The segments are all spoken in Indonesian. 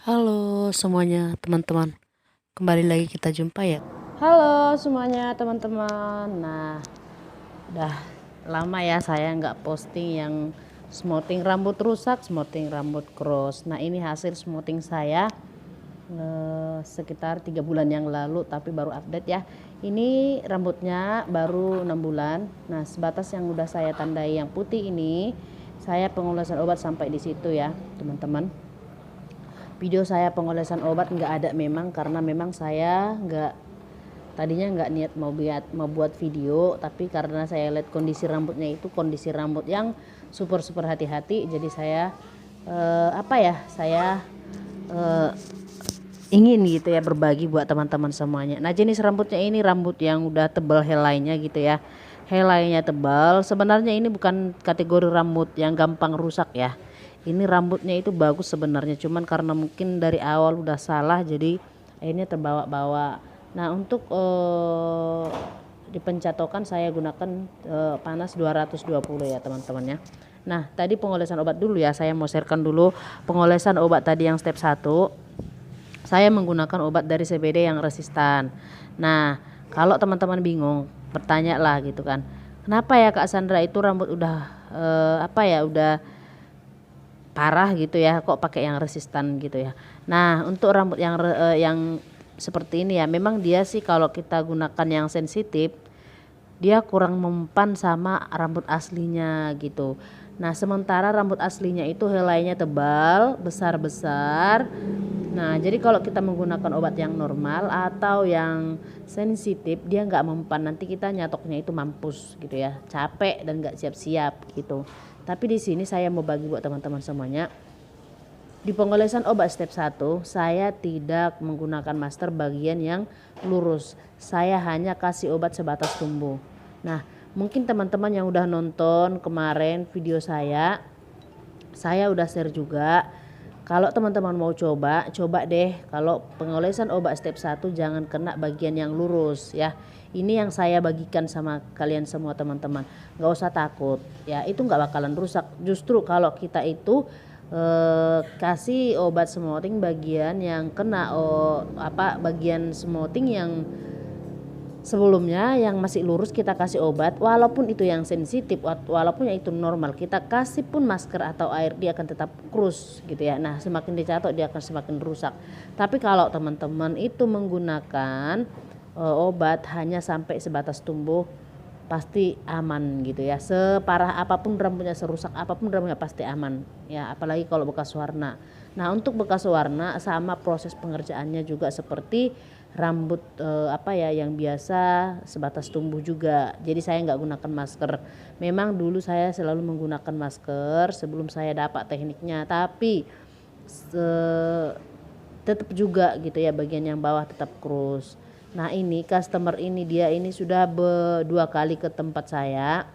Halo semuanya teman-teman, kembali lagi kita jumpa ya. Halo semuanya teman-teman. Nah, udah lama ya saya nggak posting yang smoothing rambut rusak, smoothing rambut cross. Nah, ini hasil smoothing saya sekitar 3 bulan yang lalu, tapi baru update ya. Ini rambutnya baru 6 bulan. Nah, sebatas yang udah saya tandai yang putih ini, saya pengolesan obat sampai di situ ya teman-teman. Video saya pengolesan obat nggak ada memang, karena memang saya tadinya nggak niat mau buat video, tapi karena saya lihat kondisi rambutnya itu kondisi rambut yang super hati-hati, jadi saya saya ingin gitu ya berbagi buat teman-teman semuanya. Nah, jenis rambutnya ini rambut yang udah tebal helainya gitu ya. Helainya tebal. Sebenarnya ini bukan kategori rambut yang gampang rusak ya. Ini rambutnya itu bagus sebenarnya, cuman karena mungkin dari awal udah salah jadi akhirnya terbawa-bawa. Nah, untuk di pencatokan saya gunakan panas 220 ya teman-teman ya. Nah, tadi pengolesan obat dulu ya, saya mau sharekan dulu pengolesan obat tadi yang step 1. Saya menggunakan obat dari CBD yang resistan. Nah, kalau teman-teman bingung, bertanya lah gitu kan. Kenapa ya Kak Sandra itu rambut udah udah parah gitu ya, kok pakai yang resistan gitu ya. Nah, untuk rambut yang seperti ini ya, memang dia sih kalau kita gunakan yang sensitif, dia kurang mempan sama rambut aslinya gitu. Nah, sementara rambut aslinya itu helainya tebal, besar-besar. Nah, jadi kalau kita menggunakan obat yang normal atau yang sensitif, dia nggak mempan, nanti kita nyatoknya itu mampus gitu ya, capek dan nggak siap-siap gitu. Tapi di sini saya mau bagi buat teman-teman semuanya. Di pengolesan obat step 1, saya tidak menggunakan master bagian yang lurus. Saya hanya kasih obat sebatas tumbuh. Nah, mungkin teman-teman yang udah nonton kemarin video saya udah share juga. Kalau teman-teman mau coba deh, kalau pengolesan obat step 1 jangan kena bagian yang lurus ya. Ini yang saya bagikan sama kalian semua teman-teman. Nggak usah takut ya, itu nggak bakalan rusak. Justru kalau kita itu kasih obat smoothing bagian yang kena bagian smoothing yang sebelumnya yang masih lurus, kita kasih obat walaupun itu yang sensitif, walaupun itu normal, kita kasih pun masker atau air, dia akan tetap krus gitu ya. Nah, semakin dicatok dia akan semakin rusak. Tapi kalau teman-teman itu menggunakan obat hanya sampai sebatas tumbuh, pasti aman gitu ya. Separah apapun rambutnya, serusak apapun rambutnya, pasti aman ya, apalagi kalau bekas warna. Nah, untuk bekas warna sama proses pengerjaannya juga seperti rambut yang biasa sebatas tumbuh juga. Jadi saya nggak gunakan masker. Memang dulu saya selalu menggunakan masker sebelum saya dapat tekniknya, tapi tetap juga gitu ya, bagian yang bawah tetap kurus. Nah, ini customer dia ini sudah 2 kali ke tempat saya.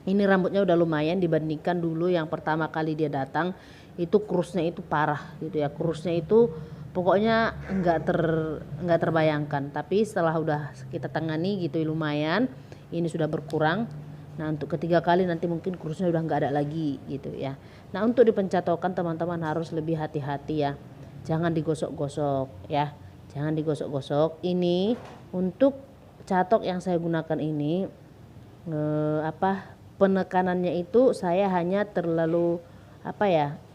Ini rambutnya udah lumayan dibandingkan dulu yang pertama kali dia datang, itu kurusnya itu parah gitu ya. Kurusnya itu pokoknya nggak terbayangkan. Tapi setelah udah kita tangani gitu lumayan, ini sudah berkurang. Nah, untuk ketiga kali nanti mungkin kurusnya udah nggak ada lagi gitu ya. Nah, untuk dipencatokan teman-teman harus lebih hati-hati ya. Jangan digosok-gosok ya. Jangan digosok-gosok. Ini untuk catok yang saya gunakan ini penekanannya itu saya hanya terlalu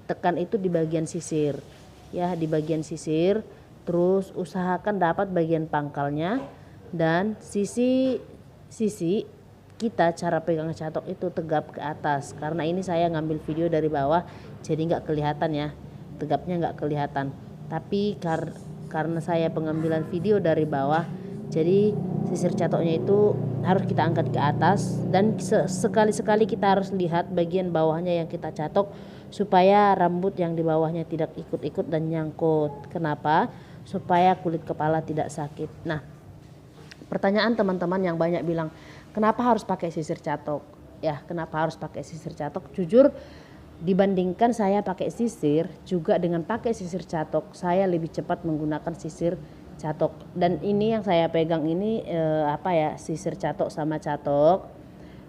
tekan itu di bagian sisir ya, di bagian sisir. Terus usahakan dapat bagian pangkalnya, dan sisi kita cara pegang catok itu tegap ke atas, karena ini saya ngambil video dari bawah jadi nggak kelihatan ya, tegapnya nggak kelihatan. Tapi karena saya pengambilan video dari bawah, jadi sisir catoknya itu harus kita angkat ke atas, dan sekali-sekali kita harus lihat bagian bawahnya yang kita catok supaya rambut yang di bawahnya tidak ikut-ikut dan nyangkut. Kenapa? Supaya kulit kepala tidak sakit. Nah, pertanyaan teman-teman yang banyak bilang, kenapa harus pakai sisir catok? Ya, kenapa harus pakai sisir catok? Jujur, dibandingkan saya pakai sisir juga dengan pakai sisir catok, saya lebih cepat menggunakan sisir catok. Dan ini yang saya pegang ini sisir catok sama catok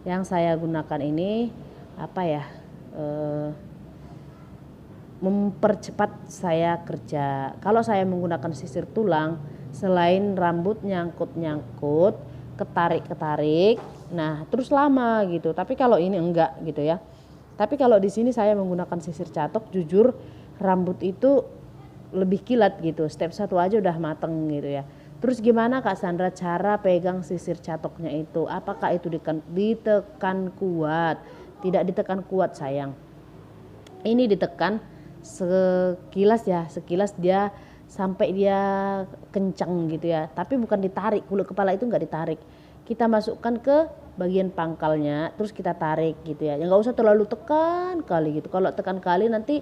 yang saya gunakan ini mempercepat saya kerja. Kalau saya menggunakan sisir tulang, selain rambut nyangkut-nyangkut, ketarik-ketarik, nah terus lama gitu. Tapi kalau ini enggak gitu ya. Tapi kalau di sini saya menggunakan sisir catok, jujur rambut itu lebih kilat gitu. Step 1 aja udah mateng gitu ya. Terus gimana Kak Sandra cara pegang sisir catoknya itu? Apakah itu ditekan kuat? Tidak ditekan kuat sayang. Ini ditekan sekilas ya, sekilas dia sampai dia kencang gitu ya. Tapi bukan ditarik, kulit kepala itu enggak ditarik. Kita masukkan ke bagian pangkalnya, terus kita tarik gitu ya. Nggak usah terlalu tekan kali gitu. Kalau tekan kali nanti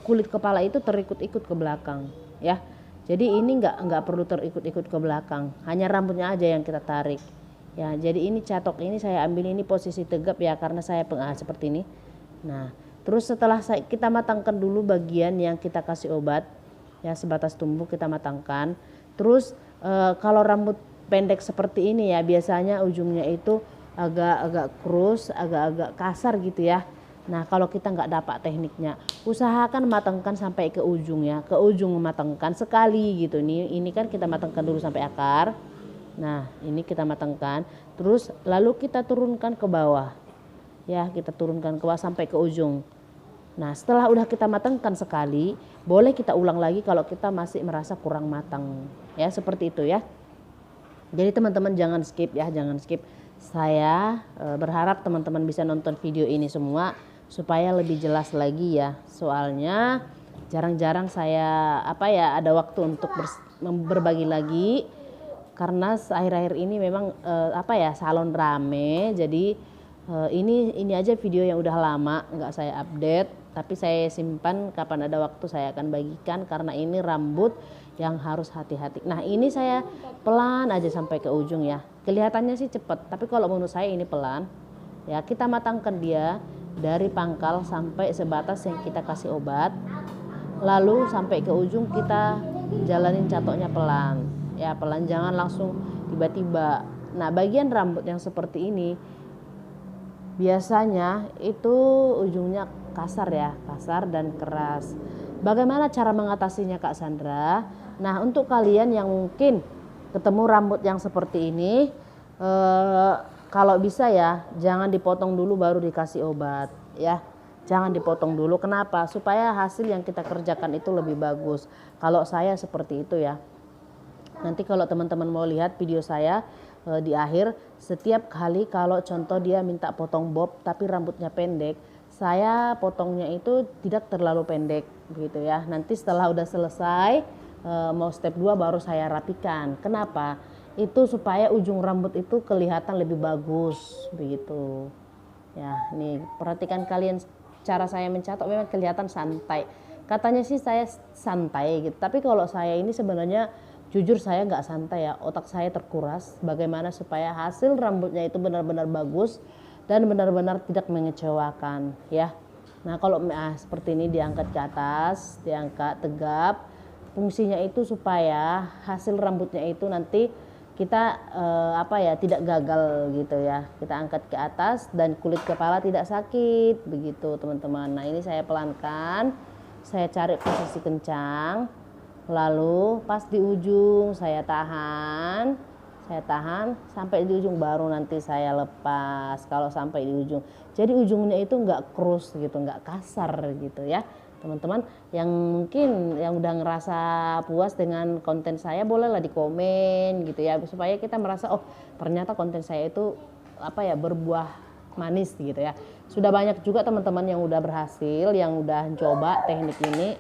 kulit kepala itu terikut-ikut ke belakang ya. Jadi ini nggak perlu terikut-ikut ke belakang, hanya rambutnya aja yang kita tarik. Ya, jadi ini catok ini saya ambil ini posisi tegap ya karena saya seperti ini. Nah, terus setelah kita matangkan dulu bagian yang kita kasih obat ya sebatas tumbuh kita matangkan. Terus kalau rambut pendek seperti ini ya biasanya ujungnya itu agak kurus, agak kasar gitu ya. Nah kalau kita nggak dapat tekniknya, usahakan matangkan sampai ke ujung ya, ke ujung matangkan sekali gitu. Ini kan kita matangkan dulu sampai akar. Nah ini kita matangkan, terus lalu kita turunkan ke bawah, ya kita turunkan ke bawah sampai ke ujung. Nah setelah udah kita matangkan sekali, boleh kita ulang lagi kalau kita masih merasa kurang matang, ya seperti itu ya. Jadi teman-teman jangan skip ya, jangan skip. Saya berharap teman-teman bisa nonton video ini semua supaya lebih jelas lagi ya. Soalnya jarang-jarang saya ada waktu untuk berbagi lagi karena akhir-akhir ini memang salon rame. Jadi ini aja video yang udah lama nggak saya update, tapi saya simpan kapan ada waktu saya akan bagikan karena ini rambut yang harus hati-hati. Nah ini saya pelan aja sampai ke ujung ya. Kelihatannya sih cepat, tapi kalau menurut saya ini pelan. Ya kita matangkan dia dari pangkal sampai sebatas yang kita kasih obat. Lalu sampai ke ujung kita jalanin catoknya pelan. Ya pelan, jangan langsung tiba-tiba. Nah bagian rambut yang seperti ini biasanya itu ujungnya kasar ya, kasar dan keras. Bagaimana cara mengatasinya Kak Sandra? Nah untuk kalian yang mungkin ketemu rambut yang seperti ini, kalau bisa ya jangan dipotong dulu baru dikasih obat ya. Jangan dipotong dulu, kenapa? Supaya hasil yang kita kerjakan itu lebih bagus. Kalau saya seperti itu ya. Nanti kalau teman-teman mau lihat video saya di akhir, setiap kali kalau contoh dia minta potong bob tapi rambutnya pendek, saya potongnya itu tidak terlalu pendek gitu ya. Nanti setelah udah selesai mau step 2 baru saya rapikan. Kenapa? Itu supaya ujung rambut itu kelihatan lebih bagus begitu. Ya, nih perhatikan kalian cara saya mencatok memang kelihatan santai. Katanya sih saya santai gitu, tapi kalau saya ini sebenarnya jujur saya nggak santai ya, otak saya terkuras bagaimana supaya hasil rambutnya itu benar-benar bagus dan benar-benar tidak mengecewakan ya. Nah kalau seperti ini diangkat ke atas, diangkat tegap, fungsinya itu supaya hasil rambutnya itu nanti kita tidak gagal gitu ya. Kita angkat ke atas dan kulit kepala tidak sakit begitu teman-teman. Nah ini saya pelankan, saya cari posisi kencang. Lalu pas di ujung saya tahan sampai di ujung baru nanti saya lepas kalau sampai di ujung. Jadi ujungnya itu nggak krus gitu, nggak kasar gitu ya teman-teman. Yang mungkin yang udah ngerasa puas dengan konten saya bolehlah di komen gitu ya, supaya kita merasa oh ternyata konten saya itu berbuah manis gitu ya. Sudah banyak juga teman-teman yang udah berhasil, yang udah coba teknik ini.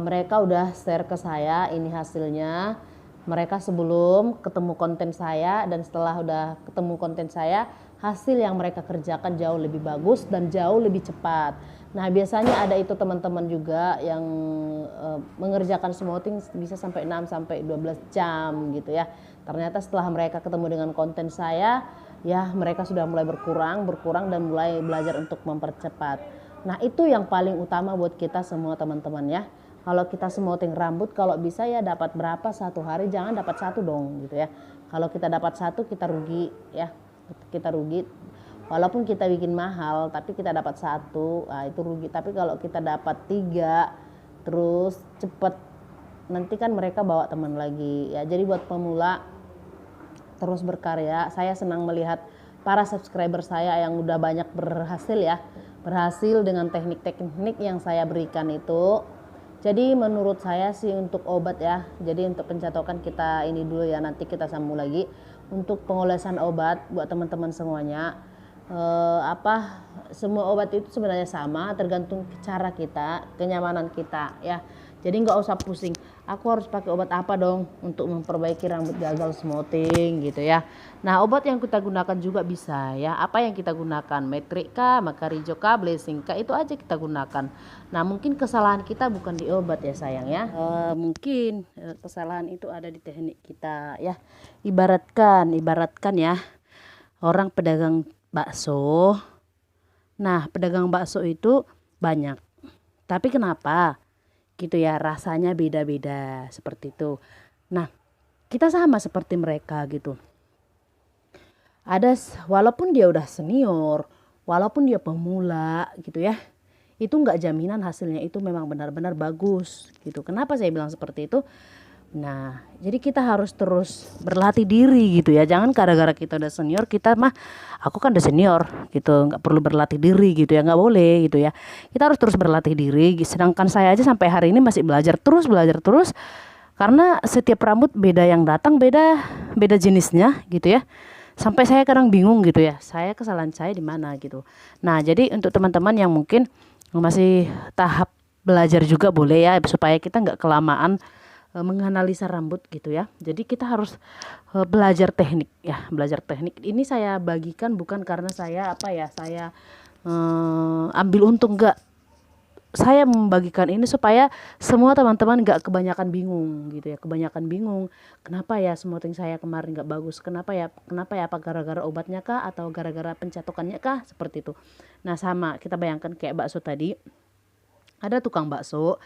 Mereka udah share ke saya ini hasilnya. Mereka sebelum ketemu konten saya dan setelah udah ketemu konten saya, hasil yang mereka kerjakan jauh lebih bagus dan jauh lebih cepat. Nah biasanya ada itu teman-teman juga yang mengerjakan smoothing bisa sampai 6 sampai 12 jam gitu ya. Ternyata setelah mereka ketemu dengan konten saya, ya mereka sudah mulai berkurang dan mulai belajar untuk mempercepat. Nah itu yang paling utama buat kita semua teman-teman ya. Kalau kita smoothing rambut kalau bisa ya dapat berapa satu hari, jangan dapat satu dong gitu ya. Kalau kita dapat satu kita rugi ya, kita rugi. walaupun kita bikin mahal tapi kita dapat satu, nah itu rugi. Tapi kalau kita dapat 3 terus cepet, nanti kan mereka bawa teman lagi ya. Jadi buat pemula terus berkarya, saya senang melihat para subscriber saya yang udah banyak berhasil ya, berhasil dengan teknik-teknik yang saya berikan itu. Jadi menurut saya sih untuk obat ya, jadi untuk pencatokan kita ini dulu ya, nanti kita sambung lagi. Untuk pengolesan obat buat teman-teman semuanya, semua obat itu sebenarnya sama, tergantung cara kita, kenyamanan kita ya. Jadi nggak usah pusing, aku harus pakai obat apa dong untuk memperbaiki rambut gagal smoothing gitu ya. Nah obat yang kita gunakan juga bisa ya, apa yang kita gunakan, Metrik kah, Makarijo kah, Blessing kah, itu aja kita gunakan. Nah mungkin kesalahan kita bukan di obat ya sayang ya, mungkin kesalahan itu ada di teknik kita ya. Ibaratkan ya, orang pedagang bakso. Nah pedagang bakso itu banyak, tapi kenapa gitu ya, rasanya beda-beda seperti itu. Nah kita sama seperti mereka gitu, walaupun dia udah senior, walaupun dia pemula gitu ya, itu nggak jaminan hasilnya itu memang benar-benar bagus gitu. Kenapa saya bilang seperti itu? Nah jadi kita harus terus berlatih diri gitu ya, jangan gara-gara kita udah senior kita mah, aku kan udah senior gitu, nggak perlu berlatih diri gitu ya, nggak boleh gitu ya. Kita harus terus berlatih diri, sedangkan saya aja sampai hari ini masih belajar terus karena setiap rambut beda yang datang, beda jenisnya gitu ya. Sampai saya kadang bingung gitu ya, kesalahan saya di mana gitu. Nah jadi untuk teman-teman yang mungkin masih tahap belajar juga boleh ya, supaya kita nggak kelamaan menganalisa rambut gitu ya. Jadi kita harus belajar teknik ya, belajar teknik. Ini saya bagikan bukan karena saya ambil untung, enggak. Saya membagikan ini supaya semua teman-teman nggak kebanyakan bingung gitu ya, kebanyakan bingung kenapa ya smoothing saya kemarin nggak bagus, kenapa ya apa gara-gara obatnya kah atau gara-gara pencatokannya kah, seperti itu. Nah sama kita bayangkan kayak bakso tadi, ada tukang bakso,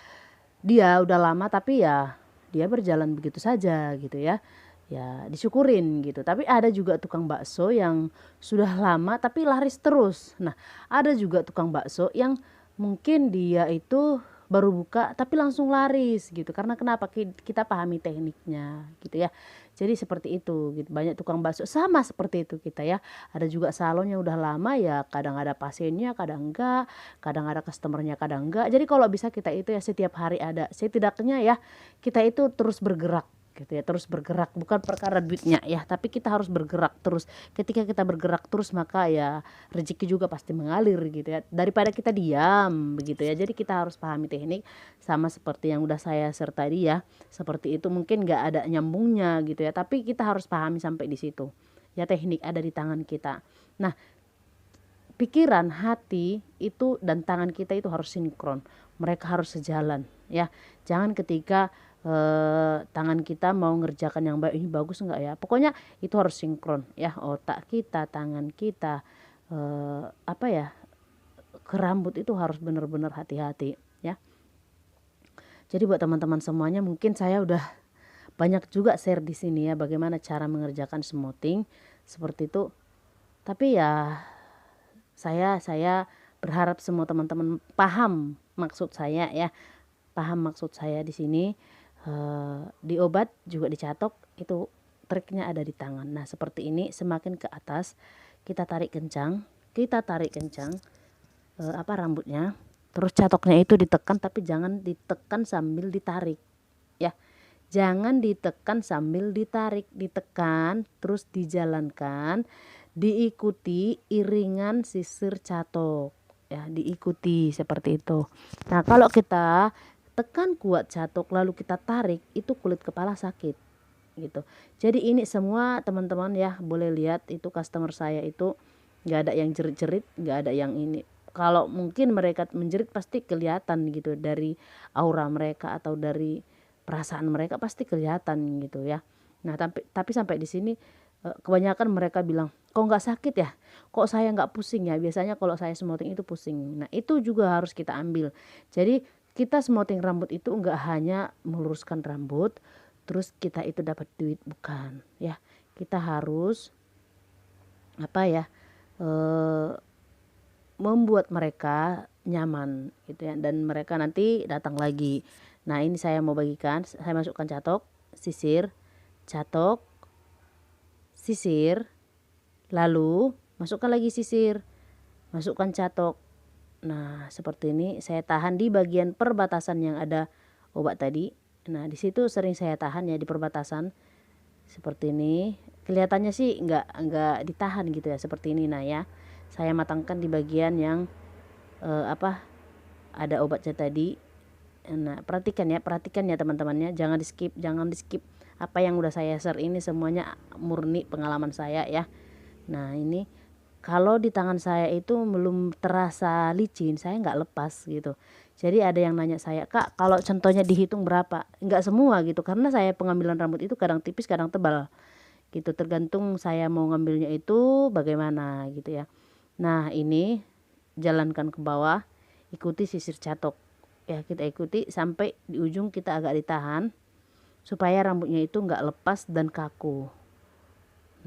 dia udah lama tapi ya dia berjalan begitu saja gitu ya, ya disyukurin gitu. Tapi ada juga tukang bakso yang sudah lama tapi laris terus. Nah ada juga tukang bakso yang mungkin dia itu baru buka tapi langsung laris gitu, karena kenapa, kita pahami tekniknya gitu ya. Jadi seperti itu gitu. Banyak tukang bakso sama seperti itu kita ya. Ada juga salon yang udah lama ya, kadang ada pasiennya kadang enggak, kadang ada customernya kadang enggak. Jadi kalau bisa kita itu ya setiap hari ada, setidaknya ya kita itu terus bergerak gitu ya, terus bergerak, bukan perkara duitnya ya, tapi kita harus bergerak terus. Ketika kita bergerak terus maka ya rezeki juga pasti mengalir gitu ya, daripada kita diam begitu ya. Jadi kita harus pahami teknik, sama seperti yang udah saya share tadi ya, seperti itu. Mungkin nggak ada nyambungnya gitu ya, tapi kita harus pahami sampai di situ ya. Teknik ada di tangan kita. Nah pikiran, hati itu dan tangan kita itu harus sinkron, mereka harus sejalan ya. Jangan ketika tangan kita mau ngerjakan yang baik, ini bagus enggak ya, pokoknya itu harus sinkron ya, otak kita, tangan kita, ke rambut itu harus benar-benar hati-hati ya. Jadi buat teman-teman semuanya, mungkin saya udah banyak juga share di sini ya bagaimana cara mengerjakan smoothing seperti itu. Tapi ya saya berharap semua teman-teman paham maksud saya ya, paham maksud saya di sini. Di obat juga dicatok, itu triknya ada di tangan. Nah seperti ini, semakin ke atas kita tarik kencang, rambutnya, terus catoknya itu ditekan, tapi jangan ditekan sambil ditarik ya, jangan ditekan sambil ditarik, ditekan terus dijalankan, diikuti iringan sisir catok ya, diikuti seperti itu. Nah kalau kita tekan kuat catok lalu kita tarik, itu kulit kepala sakit gitu. Jadi ini semua teman-teman ya boleh lihat, itu customer saya itu nggak ada yang jerit-jerit, nggak ada yang ini. Kalau mungkin mereka menjerit pasti kelihatan gitu, dari aura mereka atau dari perasaan mereka pasti kelihatan gitu ya. Nah tapi sampai di sini kebanyakan mereka bilang, kok nggak sakit ya, kok saya nggak pusing ya. Biasanya kalau saya smoothing itu pusing. Nah itu juga harus kita ambil. Jadi kita smoothing rambut itu enggak hanya meluruskan rambut terus kita itu dapat duit, bukan ya. Kita harus eh, membuat mereka nyaman gitu ya, dan mereka nanti datang lagi. Nah ini saya mau bagikan, saya masukkan catok, sisir, catok, sisir, lalu masukkan lagi sisir, masukkan catok. Nah seperti ini saya tahan di bagian perbatasan yang ada obat tadi. Nah di situ sering saya tahan ya, di perbatasan seperti ini. Kelihatannya sih nggak ditahan gitu ya, seperti ini. Nah ya, saya matangkan di bagian yang ada obatnya tadi. Nah perhatikan ya teman-temannya, jangan di skip apa yang udah saya share ini semuanya murni pengalaman saya ya. Nah ini kalau di tangan saya itu belum terasa licin, saya nggak lepas gitu. Jadi ada yang nanya saya, Kak, kalau contohnya dihitung berapa? Nggak semua gitu, karena saya pengambilan rambut itu kadang tipis, kadang tebal gitu. Tergantung saya mau ngambilnya itu bagaimana gitu ya. Nah ini jalankan ke bawah, ikuti sisir catok. Ya kita ikuti sampai di ujung, kita agak ditahan supaya rambutnya itu nggak lepas dan kaku.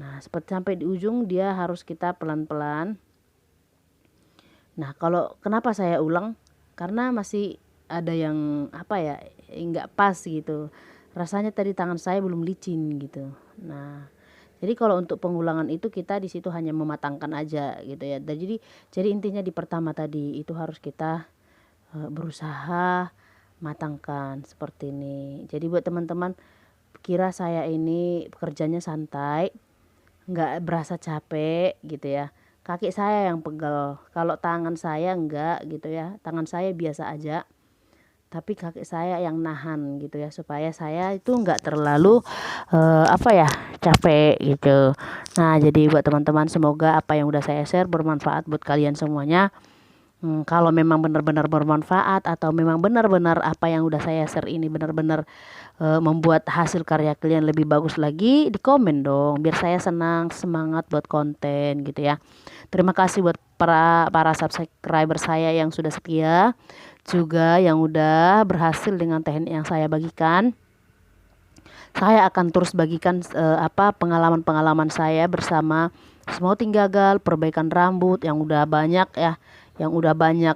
Nah seperti sampai di ujung dia harus kita pelan-pelan. Nah kalau kenapa saya ulang, karena masih ada yang nggak pas gitu, rasanya tadi tangan saya belum licin gitu. Nah jadi kalau untuk pengulangan itu kita di situ hanya mematangkan aja gitu ya. Dan jadi intinya di pertama tadi itu harus kita berusaha matangkan seperti ini. Jadi buat teman-teman, kira saya ini pekerjaannya santai, nggak berasa capek gitu ya. Kaki saya yang pegel, kalau tangan saya enggak gitu ya, tangan saya biasa aja, tapi kaki saya yang nahan gitu ya, supaya saya itu nggak terlalu capek gitu. Nah jadi buat teman-teman, semoga apa yang udah saya share bermanfaat buat kalian semuanya. Kalau memang benar-benar bermanfaat atau memang benar-benar apa yang udah saya share ini benar-benar membuat hasil karya kalian lebih bagus lagi, di komen dong biar saya senang, semangat buat konten gitu ya. Terima kasih buat para subscriber saya yang sudah setia, juga yang udah berhasil dengan teknik yang saya bagikan. Saya akan terus bagikan pengalaman-pengalaman saya bersama Smoothing Gagal, perbaikan rambut yang udah banyak ya, yang udah banyak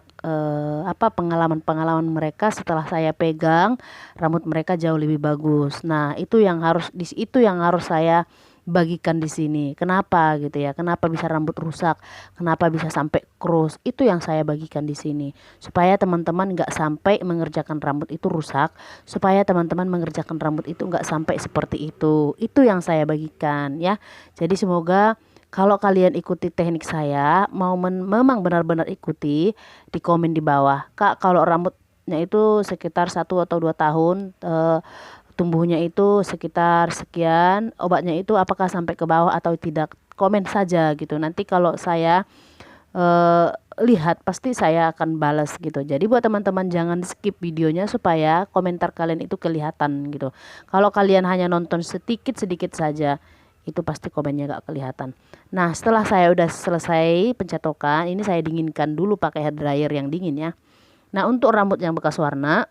pengalaman-pengalaman mereka setelah saya pegang, rambut mereka jauh lebih bagus. Nah itu yang harus saya bagikan di sini. Kenapa gitu ya? Kenapa bisa rambut rusak? Kenapa bisa sampai krus? Itu yang saya bagikan di sini. Supaya teman-teman nggak sampai mengerjakan rambut itu rusak. Supaya teman-teman mengerjakan rambut itu nggak sampai seperti itu. Itu yang saya bagikan ya. Jadi semoga kalau kalian ikuti teknik saya, memang benar-benar ikuti, di komen di bawah. Kak, kalau rambutnya itu sekitar 1 atau 2 tahun, tumbuhnya itu sekitar sekian, obatnya itu apakah sampai ke bawah atau tidak? Komen saja gitu. Nanti kalau saya lihat, pasti saya akan balas gitu. Jadi buat teman-teman jangan skip videonya supaya komentar kalian itu kelihatan gitu. Kalau kalian hanya nonton sedikit-sedikit saja, itu pasti komennya gak kelihatan. Nah setelah saya udah selesai pencatokan, ini saya dinginkan dulu pakai hair dryer yang dingin ya. Nah untuk rambut yang bekas warna,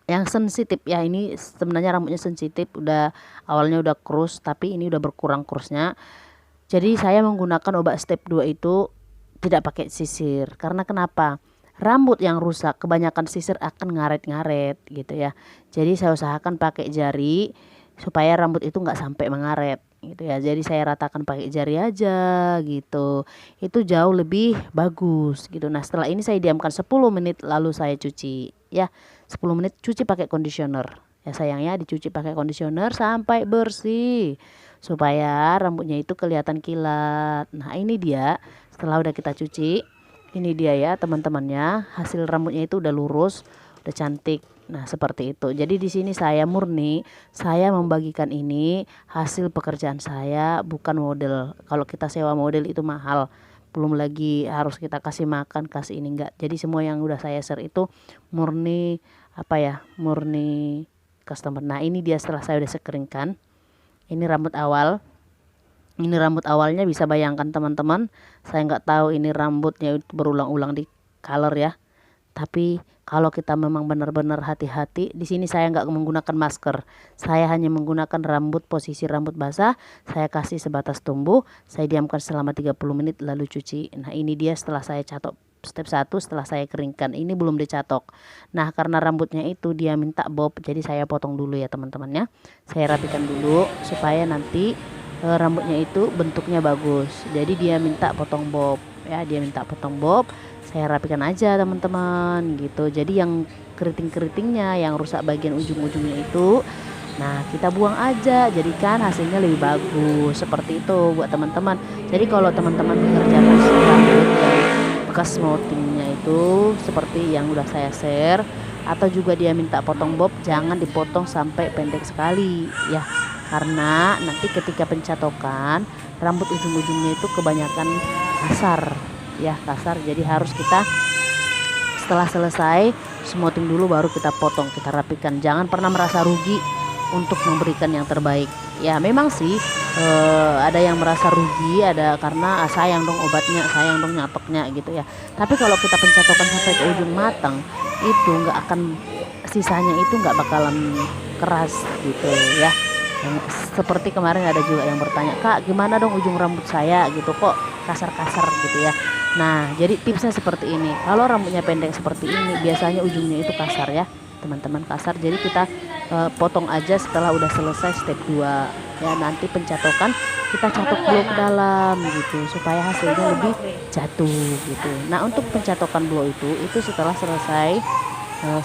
yang sensitif ya, ini sebenarnya rambutnya sensitif, awalnya udah krus tapi ini udah berkurang krusnya. Jadi saya menggunakan obat step 2 itu tidak pakai sisir. Karena kenapa? Rambut yang rusak kebanyakan sisir akan ngaret-ngaret gitu ya. Jadi saya usahakan pakai jari supaya rambut itu nggak sampai mengaret gitu ya. Jadi saya ratakan pakai jari aja gitu. Itu jauh lebih bagus gitu. Nah setelah ini saya diamkan 10 menit lalu saya cuci ya. 10 menit cuci pakai conditioner ya sayangnya, dicuci pakai conditioner sampai bersih supaya rambutnya itu kelihatan kilat. Nah ini dia setelah udah kita cuci, ini dia ya teman-temannya, hasil rambutnya itu udah lurus, udah cantik. Nah seperti itu. Jadi di sini saya murni, saya membagikan ini hasil pekerjaan saya, bukan model. Kalau kita sewa model itu mahal, belum lagi harus kita kasih makan, kasih ini enggak. Jadi semua yang udah saya share itu murni murni customer. Nah ini dia setelah saya udah sekeringkan. Ini rambut awal. Ini rambut awalnya, bisa bayangkan teman-teman, saya nggak tahu ini rambutnya itu berulang-ulang di color ya. Tapi kalau kita memang benar-benar hati-hati, di sini saya nggak menggunakan masker. Saya hanya menggunakan posisi rambut basah, saya kasih sebatas tumbuh, saya diamkan selama 30 menit lalu cuci. Nah, ini dia setelah saya catok step 1 setelah saya keringkan. Ini belum dicatok. Nah, karena rambutnya itu dia minta bob, jadi saya potong dulu ya teman-teman ya. Saya rapikan dulu supaya nanti rambutnya itu bentuknya bagus. Jadi dia minta potong bob ya, dia minta potong bob. Saya rapikan aja teman-teman gitu. Jadi yang keriting-keritingnya, yang rusak bagian ujung-ujungnya itu, nah kita buang aja, jadikan hasilnya lebih bagus. Seperti itu buat teman-teman. Jadi kalau teman-teman mengerjakan rambut yang bekas smoothingnya itu seperti yang udah saya share, atau juga dia minta potong bob, jangan dipotong sampai pendek sekali ya, karena nanti ketika pencatokan rambut ujung-ujungnya itu kebanyakan kasar ya, kasar. Jadi harus kita setelah selesai smoothing dulu baru kita potong, kita rapikan. Jangan pernah merasa rugi untuk memberikan yang terbaik ya. Memang sih ada yang merasa rugi, ada karena sayang dong obatnya, sayang dong nyatoknya gitu ya. Tapi kalau kita pencatokan sampai ke ujung matang, itu nggak akan, sisanya itu nggak bakalan keras gitu ya. Seperti kemarin ada juga yang bertanya, Kak gimana dong ujung rambut saya gitu, kok kasar-kasar gitu ya. Nah, jadi tipsnya seperti ini. Kalau rambutnya pendek seperti ini, biasanya ujungnya itu kasar ya teman-teman, kasar. Jadi kita potong aja setelah udah selesai step 2 ya. Nanti pencatokan kita catok blow ke dalam gitu supaya hasilnya lebih jatuh gitu. Nah, untuk pencatokan blow itu setelah selesai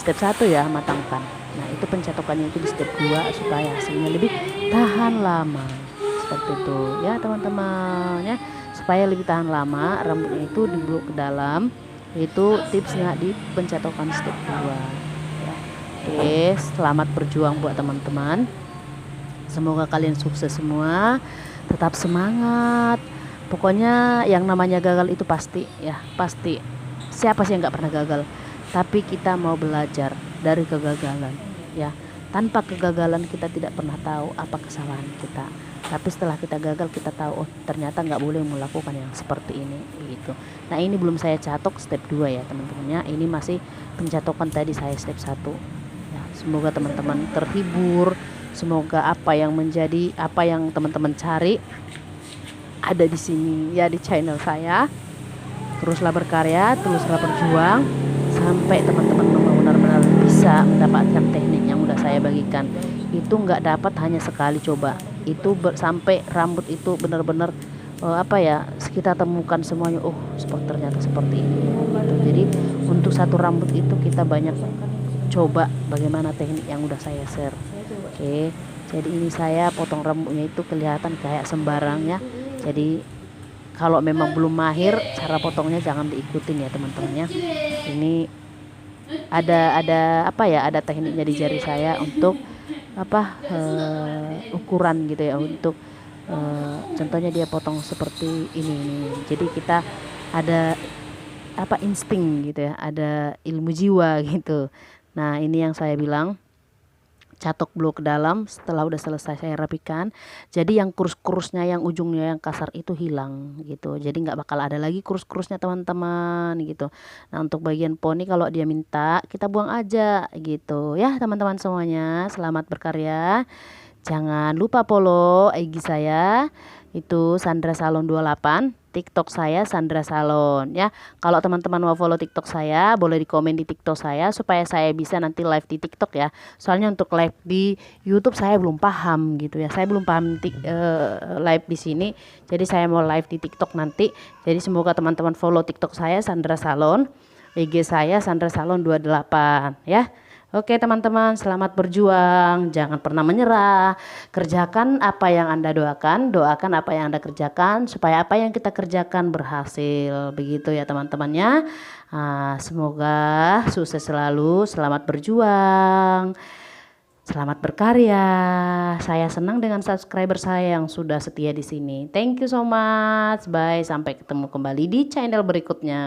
step 1 ya, matangkan. Nah, itu pencatokannya itu di step 2 supaya hasilnya lebih tahan lama. Seperti itu ya teman-teman ya. Supaya lebih tahan lama, rambutnya itu dibeluk ke dalam. Itu tipsnya di pencatokan step 2 ya. Oke, selamat berjuang buat teman-teman. Semoga kalian sukses semua. Tetap semangat. Pokoknya yang namanya gagal itu pasti ya, pasti. Siapa sih yang nggak pernah gagal? Tapi kita mau belajar dari kegagalan ya. Tanpa kegagalan kita tidak pernah tahu apa kesalahan kita. Tapi setelah kita gagal kita tahu, oh ternyata nggak boleh melakukan yang seperti ini gitu. Nah, ini belum saya catok step 2 ya teman-temannya. Ini masih pencatokan tadi saya step 1 ya. Semoga teman-teman terhibur. Semoga apa yang teman-teman cari ada di sini ya, di channel saya. Teruslah berkarya, teruslah berjuang sampai teman-teman benar-benar bisa mendapatkan teknik yang udah saya bagikan. Itu nggak dapat hanya sekali coba, itu sampai rambut itu benar-benar kita temukan semuanya, oh ternyata seperti ini gitu. Jadi untuk satu rambut itu kita banyak coba bagaimana teknik yang udah saya share. Oke, jadi ini saya potong rambutnya itu kelihatan kayak sembarang ya. Jadi kalau memang belum mahir cara potongnya jangan diikutin ya teman-teman ya. Ini ada tekniknya di jari saya untuk ukuran gitu ya, untuk contohnya dia potong seperti ini. Jadi kita ada insting gitu ya, ada ilmu jiwa gitu. Nah, ini yang saya bilang, catok blow ke dalam. Setelah udah selesai saya rapikan, jadi yang kurus-kurusnya, yang ujungnya yang kasar itu hilang gitu. Jadi nggak bakal ada lagi kurus-kurusnya teman-teman gitu. Nah, untuk bagian poni kalau dia minta kita buang aja gitu ya teman-teman semuanya. Selamat berkarya. Jangan lupa follow IG saya itu Sandra Salon 28, TikTok saya Sandra Salon ya. Kalau teman-teman mau follow TikTok saya, boleh di komen di TikTok saya supaya saya bisa nanti live di TikTok ya. Soalnya untuk live di YouTube saya belum paham gitu ya. Saya belum paham live di sini. Jadi saya mau live di TikTok nanti. Jadi semoga teman-teman follow TikTok saya Sandra Salon, IG saya Sandra Salon 28 ya. Oke teman-teman, selamat berjuang, jangan pernah menyerah, kerjakan apa yang Anda doakan, doakan apa yang Anda kerjakan, supaya apa yang kita kerjakan berhasil, begitu ya teman-temannya. Semoga sukses selalu, selamat berjuang, selamat berkarya. Saya senang dengan subscriber saya yang sudah setia di sini. Thank you so much, bye, sampai ketemu kembali di channel berikutnya.